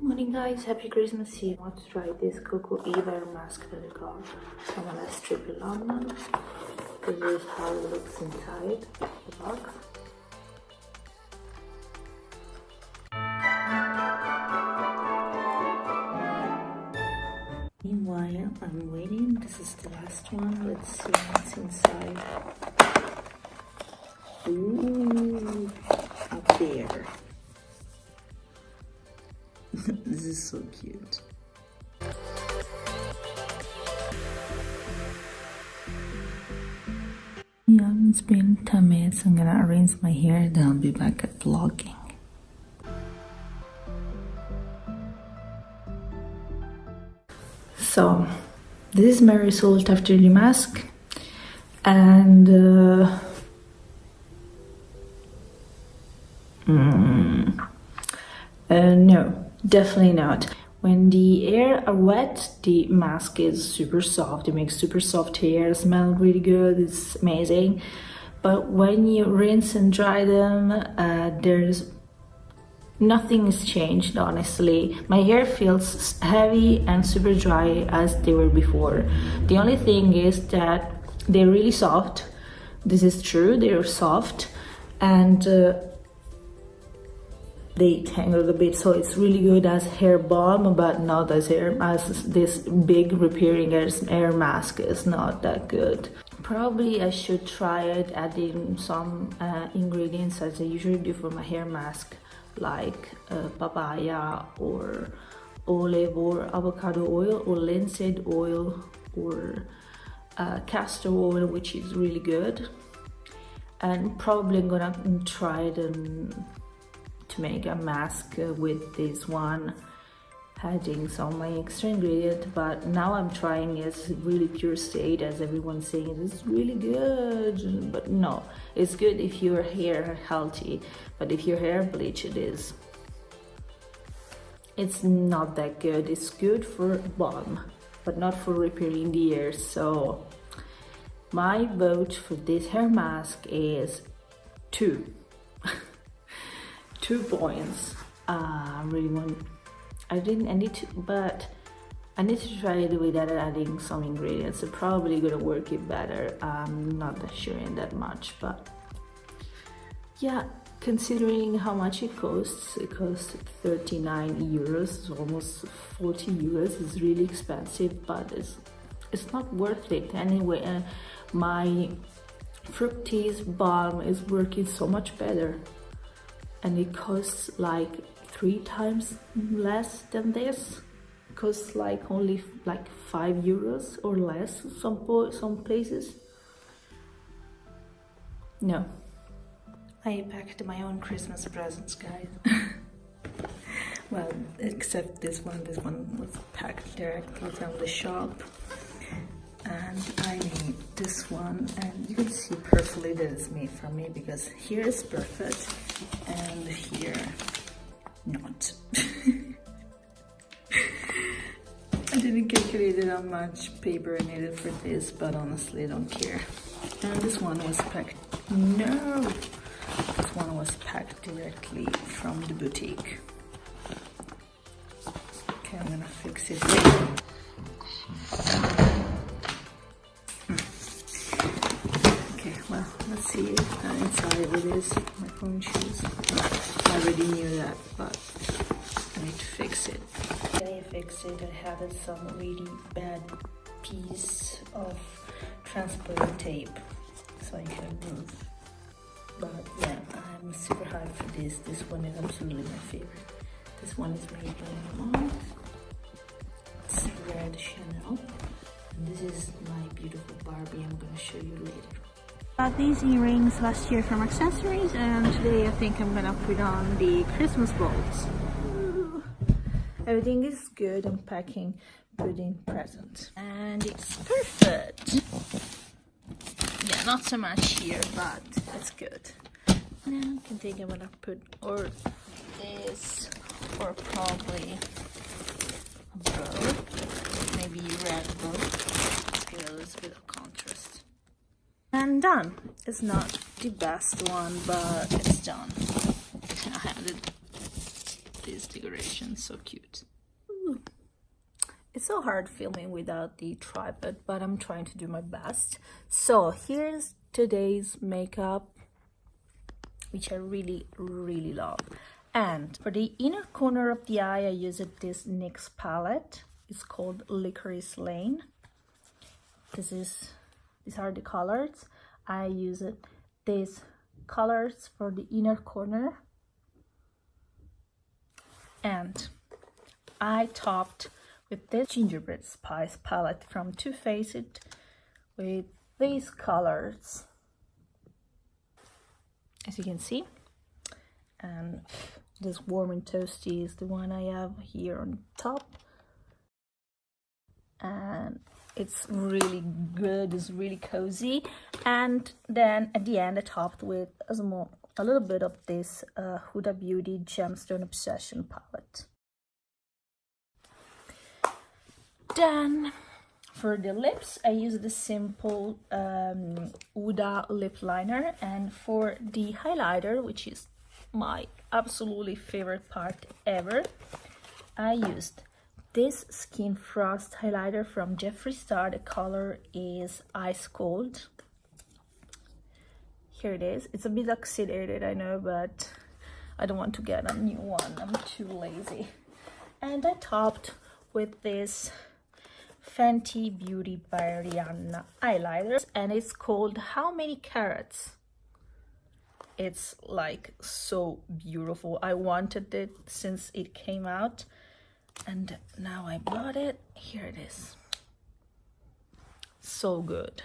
Morning guys, happy Christmas Eve. Let's try this Coco Eve mask that I got from a last trip in London. This is how it looks inside the box. Meanwhile, I'm waiting. This is the last one. Let's see what's inside. Ooh, up there. This is so cute. Yeah, it's been 10 minutes. I'm gonna arrange my hair, then I'll be back at vlogging. So, this is my result after the mask, and no, definitely not. When the hair are wet, the mask is super soft. It makes super soft hair, smell really good, it's amazing. But when you rinse and dry them, there's nothing is changed, honestly. My hair feels heavy and super dry as they were before. The only thing is that they're really soft. This is true, they're soft, and they tangle a bit, so it's really good as hair balm, but not as this big repairing hair mask is not that good. Probably I should try it adding some ingredients as I usually do for my hair mask, like papaya or olive or avocado oil or linseed oil or castor oil, which is really good. And probably I'm gonna try it to make a mask with this one, adding some of my extra ingredient. But now I'm trying is really pure state, as everyone's saying it's really good, but no, it's good if your hair healthy, but if your hair bleach, it's not that good. It's good for balm, but not for repairing the hair. So my vote for this hair mask is 2 points. I need to try it without adding some ingredients. It's probably gonna work it better. I'm not sure in that much, but yeah, considering how much it costs 39 euros, almost 40 euros. It's really expensive, but it's not worth it anyway. My fructis balm is working so much better, and it costs like 3 times less than this. It costs like only like 5 euros or less some places. No, I packed my own Christmas presents, guys. Well, except this one was packed directly from the shop, and I made this one, and you can see perfectly that it's made from me, because here is perfect and here not. I didn't calculate how much paper I needed for this, but honestly I don't care. And this one was packed, no, this one was packed directly from the boutique. Okay, I'm gonna fix it. Well, let's see inside what it is. My phone shoes. I already knew that, but I need to fix it. When I fix it, I had some really bad piece of transparent tape, so I can move. But yeah, I'm super hyped for this. This one is absolutely my favorite. This one is made by my mom. It's red Chanel. And this is my beautiful Barbie. I'm gonna show you later. Got these earrings last year from accessories, and today I think I'm gonna put on the Christmas balls. Everything is good. I'm packing, putting present, and it's perfect. Yeah, not so much here, but it's good. Now I can think I'm gonna put or this, or probably a bow, maybe red bow. Get a little bit of contrast. And done. It's not the best one, but it's done. I added this this decoration, so cute. Ooh. It's so hard filming without the tripod, but I'm trying to do my best. So here's today's makeup, which I really love. And for the inner corner of the eye, I used this NYX palette. It's called Licorice Lane. These are the colors. I used these colors for the inner corner. And I topped with this Gingerbread Spice palette from Too Faced with these colors, as you can see. And this Warm and Toasty is the one I have here on top. And it's really good, it's really cozy. And then at the end I topped with a little bit of this Huda Beauty Gemstone Obsession palette. Then for the lips, I use the simple Huda lip liner, and for the highlighter, which is my absolutely favorite part ever, I used this Skin Frost highlighter from Jeffree Star. The color is Ice Cold. Here it is. It's a bit oxidated, I know, but I don't want to get a new one. I'm too lazy. And I topped with this Fenty Beauty by Rihanna highlighter, and it's called How Many Carats. It's like so beautiful. I wanted it since it came out, and now I bought it. Here it is. So good.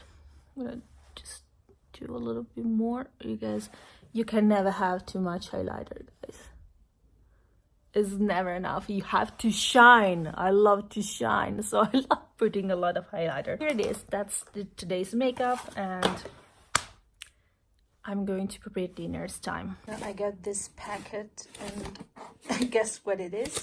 I'm gonna just do a little bit more. You guys, you can never have too much highlighter, guys. It's never enough. You have to shine. I love to shine, so I love putting a lot of highlighter. Here it is. That's today's makeup, and I'm going to prepare dinner. It's time. I got this packet, and guess what it is?